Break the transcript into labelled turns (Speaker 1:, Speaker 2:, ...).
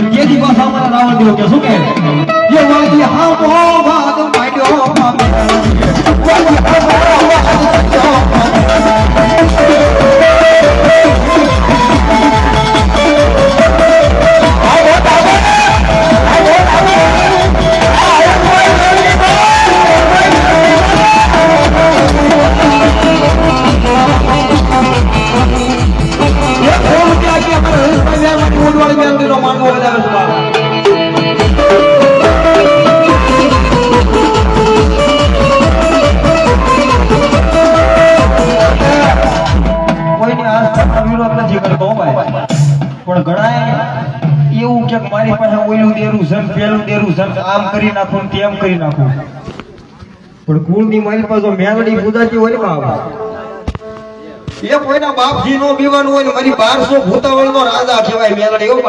Speaker 1: પણ જેથી પાછા અમારા રાવણ દેવ કે શું કે એ વાજી હા મો ભાગ માંડ્યો પામે પણ ઘણા એવું કે મારી પાસે ઓલું દેરું છે પેલું દેરું છે આમ કરી નાખું તેમ કરી નાખું પણ કુળની મારી પાસે મેલડી પૂજાતી હોય ને બાપ એ કોઈના બાપજી નો બીવાનું હોય ને મારી 1200 ભૂતાવળ નો રાજા કહેવાય મેલડી.